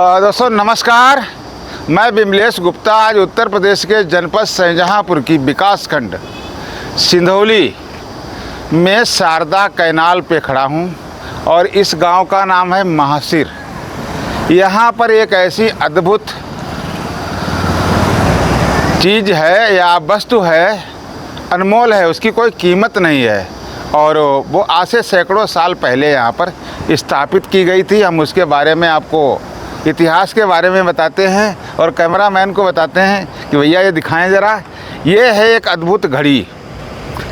दोस्तों नमस्कार, मैं बिमलेश गुप्ता आज उत्तर प्रदेश के जनपद शाहजहाँपुर की विकासखंड सिंधौली में शारदा कैनाल पे खड़ा हूँ और इस गांव का नाम है महासिर। यहाँ पर एक ऐसी अद्भुत चीज़ है या वस्तु है, अनमोल है, उसकी कोई कीमत नहीं है और वो आज से सैकड़ों साल पहले यहाँ पर स्थापित की गई थी। हम उसके बारे में आपको इतिहास के बारे में बताते हैं और कैमरामैन को बताते हैं कि भैया ये दिखाएं ज़रा। ये है एक अद्भुत घड़ी,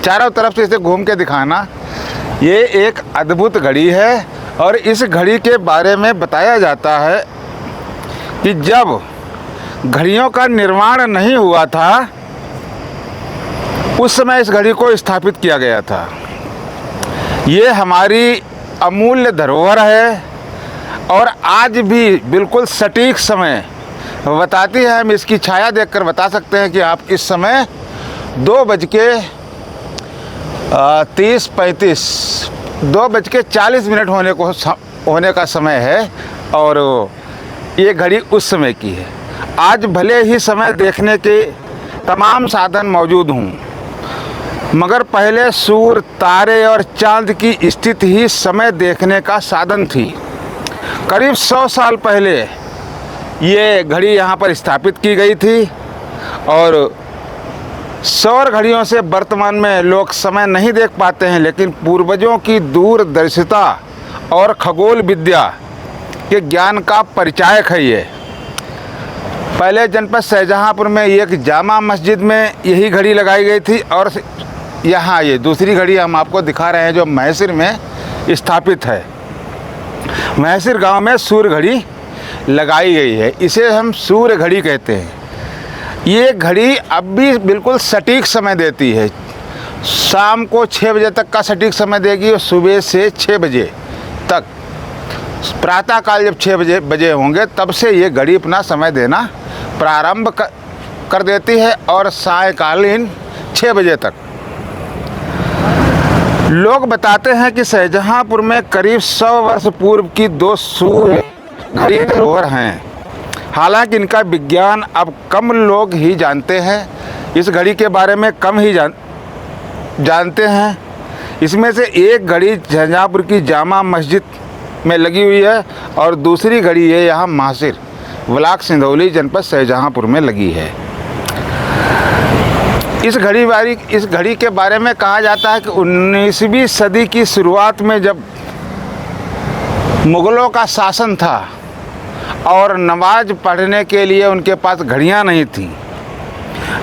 चारों तरफ से इसे घूम के दिखाना। ये एक अद्भुत घड़ी है और इस घड़ी के बारे में बताया जाता है कि जब घड़ियों का निर्माण नहीं हुआ था उस समय इस घड़ी को स्थापित किया गया था। ये हमारी अमूल्य धरोहर है और आज भी बिल्कुल सटीक समय बताती है। हम इसकी छाया देखकर बता सकते हैं कि आप इस समय 2:40 होने का समय है और ये घड़ी उस समय की है। आज भले ही समय देखने के तमाम साधन मौजूद हों, मगर पहले सूर्य, तारे और चांद की स्थिति ही समय देखने का साधन थी। करीब 100 साल पहले ये घड़ी यहाँ पर स्थापित की गई थी और सौर घड़ियों से वर्तमान में लोग समय नहीं देख पाते हैं, लेकिन पूर्वजों की दूरदर्शिता और खगोल विद्या के ज्ञान का परिचायक है ये। पहले जनपद शाहजहाँपुर में एक जामा मस्जिद में यही घड़ी लगाई गई थी और यहाँ ये दूसरी घड़ी हम आपको दिखा रहे हैं जो महासिर में स्थापित है। महासिर गांव में सूर्य घड़ी लगाई गई है, इसे हम सूर्य घड़ी कहते हैं। ये घड़ी अब भी बिल्कुल सटीक समय देती है। शाम को 6 बजे तक का सटीक समय देगी और सुबह से 6 बजे तक, प्रातःकाल जब 6 बजे होंगे तब से ये घड़ी अपना समय देना प्रारंभ कर देती है और सायंकालीन 6 बजे तक। लोग बताते हैं कि शाहजहाँपुर में करीब 100 वर्ष पूर्व की 2 सूर्य घड़ी धरोहर हैं। हालांकि इनका विज्ञान अब कम लोग ही जानते हैं, इस घड़ी के बारे में कम ही जानते हैं। इसमें से एक घड़ी शाहजहाँपुर की जामा मस्जिद में लगी हुई है और दूसरी घड़ी है यहाँ महासिर ब्लॉक सिंधौली जनपद शाहजहाँपुर में लगी है। इस घड़ी के बारे में कहा जाता है कि 19वीं सदी की शुरुआत में जब मुग़लों का शासन था और नमाज पढ़ने के लिए उनके पास घड़ियां नहीं थीं,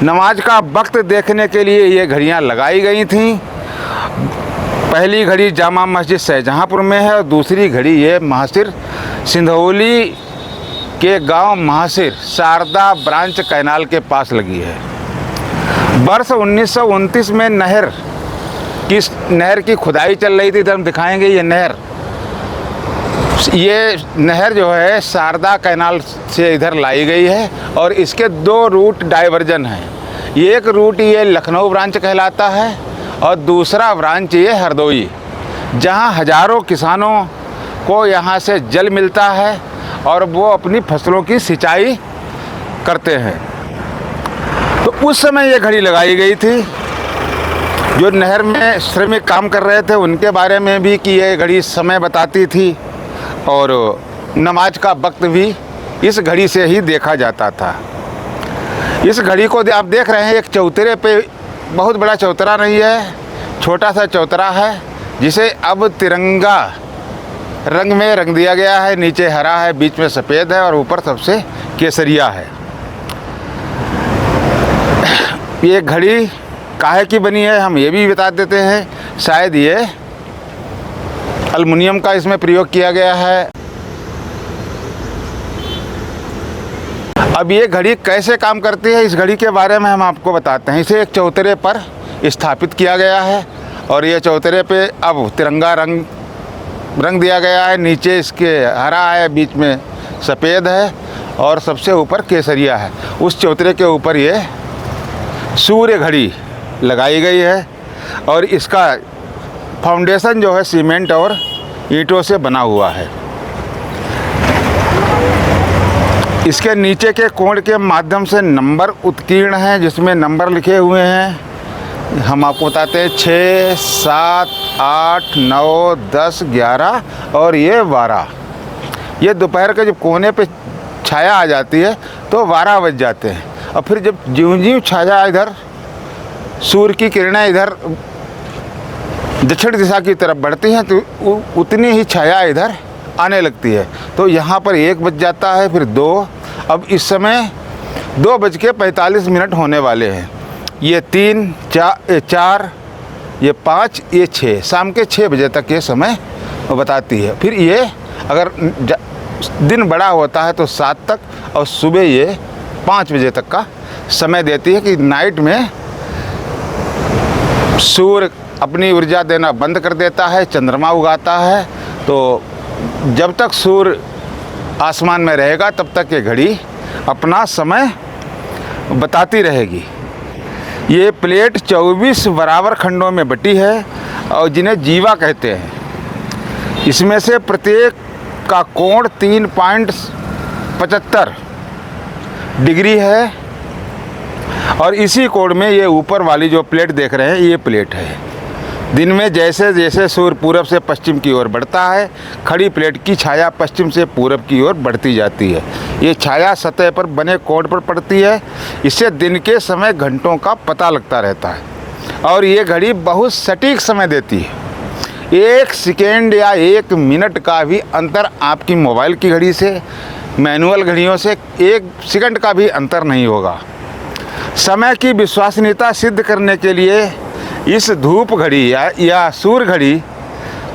नमाज का वक्त देखने के लिए ये घड़ियां लगाई गई थीं। पहली घड़ी जामा मस्जिद शाहजहाँपुर में है और दूसरी घड़ी ये महासिर सिंधौली के गांव महासिर शारदा ब्रांच कैनाल के पास लगी है। वर्ष 1929 में नहर की खुदाई चल रही थी। इधर हम दिखाएंगे ये नहर जो है शारदा कैनाल से इधर लाई गई है और इसके 2 रूट डाइवर्जन हैं। एक रूट ये लखनऊ ब्रांच कहलाता है और दूसरा ब्रांच ये हरदोई, जहां हजारों किसानों को यहां से जल मिलता है और वो अपनी फसलों की सिंचाई करते हैं। तो उस समय ये घड़ी लगाई गई थी। जो नहर में श्रमिक काम कर रहे थे उनके बारे में भी कि ये घड़ी समय बताती थी और नमाज का वक्त भी इस घड़ी से ही देखा जाता था। इस घड़ी को आप देख रहे हैं, एक चौतरे पे, बहुत बड़ा चौतरा नहीं है, छोटा सा चौतरा है जिसे अब तिरंगा रंग में रंग दिया गया है। नीचे हरा है, बीच में सफ़ेद है और ऊपर सबसे केसरिया है। ये घड़ी काहे की बनी है हम ये भी बता देते हैं। शायद ये एल्युमिनियम का इसमें प्रयोग किया गया है। अब ये घड़ी कैसे काम करती है, इस घड़ी के बारे में हम आपको बताते हैं। इसे एक चौतरे पर स्थापित किया गया है और ये चौतरे पे अब तिरंगा रंग दिया गया है। नीचे इसके हरा है, बीच में सफ़ेद है और सबसे ऊपर केसरिया है। उस चौतरे के ऊपर ये सूर्य घड़ी लगाई गई है और इसका फाउंडेशन जो है सीमेंट और ईंटों से बना हुआ है। इसके नीचे के कोण के माध्यम से नंबर उत्कीर्ण हैं, जिसमें नंबर लिखे हुए हैं। हम आपको बताते हैं 6, 7, 8, 9, 10, 11 और ये 12। ये दोपहर के जब कोने पे छाया आ जाती है तो 12 बज जाते हैं। और फिर जब ज्यों-ज्यों छाया इधर सूर्य की किरणें इधर दक्षिण दिशा की तरफ बढ़ती हैं तो उतनी ही छाया इधर आने लगती है। तो यहाँ पर 1 बज जाता है, फिर 2। अब इस समय 2:45 होने वाले हैं। ये 3, 4, ये 5, ये 6, शाम के 6 बजे तक ये समय बताती है। फिर ये अगर दिन बड़ा होता है तो 7 तक, और सुबह ये 5 बजे तक का समय देती है कि नाइट में सूर्य अपनी ऊर्जा देना बंद कर देता है, चंद्रमा उगाता है। तो जब तक सूर्य आसमान में रहेगा तब तक ये घड़ी अपना समय बताती रहेगी। ये प्लेट 24 बराबर खंडों में बटी है और जिन्हें जीवा कहते हैं। इसमें से प्रत्येक का कोण 3.75 डिग्री है और इसी कोण में ये ऊपर वाली जो प्लेट देख रहे हैं ये प्लेट है। दिन में जैसे जैसे सूर्य पूरब से पश्चिम की ओर बढ़ता है, खड़ी प्लेट की छाया पश्चिम से पूरब की ओर बढ़ती जाती है। ये छाया सतह पर बने कोण पर पड़ती है। इससे दिन के समय घंटों का पता लगता रहता है और ये घड़ी बहुत सटीक समय देती है। 1 सेकेंड या 1 मिनट का भी अंतर आपकी मोबाइल की घड़ी से, मैनुअल घड़ियों से 1 सेकंड का भी अंतर नहीं होगा। समय की विश्वसनीयता सिद्ध करने के लिए इस धूप घड़ी या सूर्य घड़ी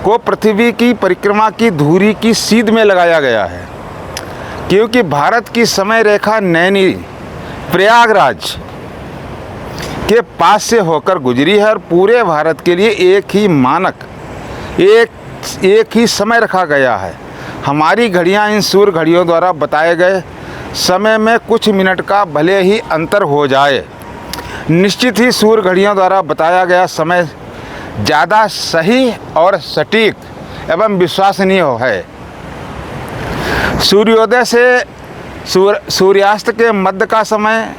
को पृथ्वी की परिक्रमा की धुरी की सीध में लगाया गया है, क्योंकि भारत की समय रेखा नैनी प्रयागराज के पास से होकर गुजरी है और पूरे भारत के लिए एक ही मानक, एक ही समय रखा गया है। हमारी घड़ियां इन सूर्य घड़ियों द्वारा बताए गए समय में कुछ मिनट का भले ही अंतर हो जाए, निश्चित ही सूर्य घड़ियों द्वारा बताया गया समय ज़्यादा सही और सटीक एवं विश्वसनीय है। सूर्योदय से सूर्यास्त के मध्य का समय,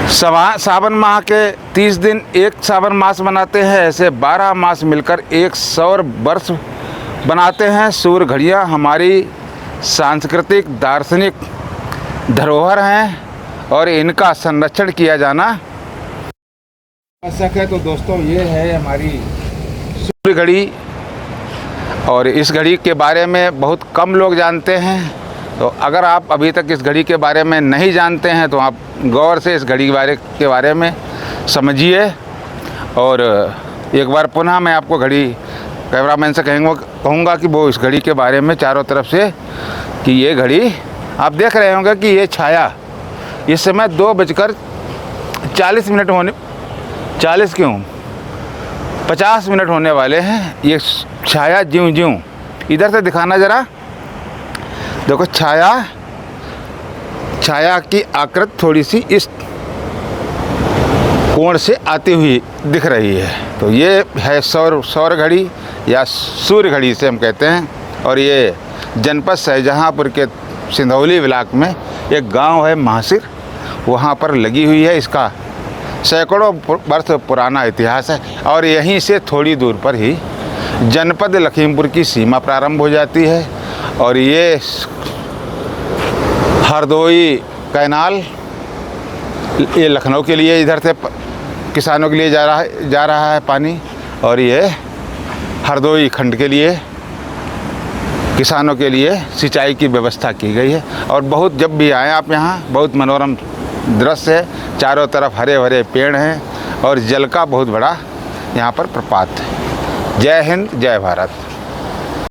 सावन माह के 30 दिन एक सावन मास बनाते हैं। ऐसे 12 मास मिलकर एक सौर वर्ष बनाते हैं। सूर्य घड़ियाँ हमारी सांस्कृतिक दार्शनिक धरोहर हैं और इनका संरक्षण किया जाना आवश्यक है। तो दोस्तों ये है हमारी सूर्य घड़ी और इस घड़ी के बारे में बहुत कम लोग जानते हैं। तो अगर आप अभी तक इस घड़ी के बारे में नहीं जानते हैं तो आप गौर से इस घड़ी के बारे में समझिए। और एक बार पुनः मैं आपको घड़ी कैमरामैन से कहूँगा कि वो इस घड़ी के बारे में चारों तरफ से, कि ये घड़ी आप देख रहे होंगे कि ये छाया इस समय 2:40 होने 50 मिनट होने वाले हैं। ये छाया ज्यों-ज्यों, इधर से दिखाना ज़रा, देखो छाया की आकृति थोड़ी सी इस कोण से आती हुई दिख रही है। तो ये है सौर घड़ी या सूर्य घड़ी से हम कहते हैं। और ये जनपद शाहजहाँपुर के सिंधौली ब्लॉक में एक गांव है महासिर, वहाँ पर लगी हुई है। इसका सैकड़ों वर्ष पुराना इतिहास है और यहीं से थोड़ी दूर पर ही जनपद लखीमपुर की सीमा प्रारंभ हो जाती है। और ये हरदोई कैनाल ये लखनऊ के लिए इधर से किसानों के लिए जा रहा है पानी, और ये हरदोई खंड के लिए किसानों के लिए सिंचाई की व्यवस्था की गई है। और बहुत, जब भी आएँ आप यहाँ, बहुत मनोरम दृश्य है। चारों तरफ हरे भरे पेड़ हैं और जल का बहुत बड़ा यहाँ पर प्रपात है। जय हिंद, जय भारत।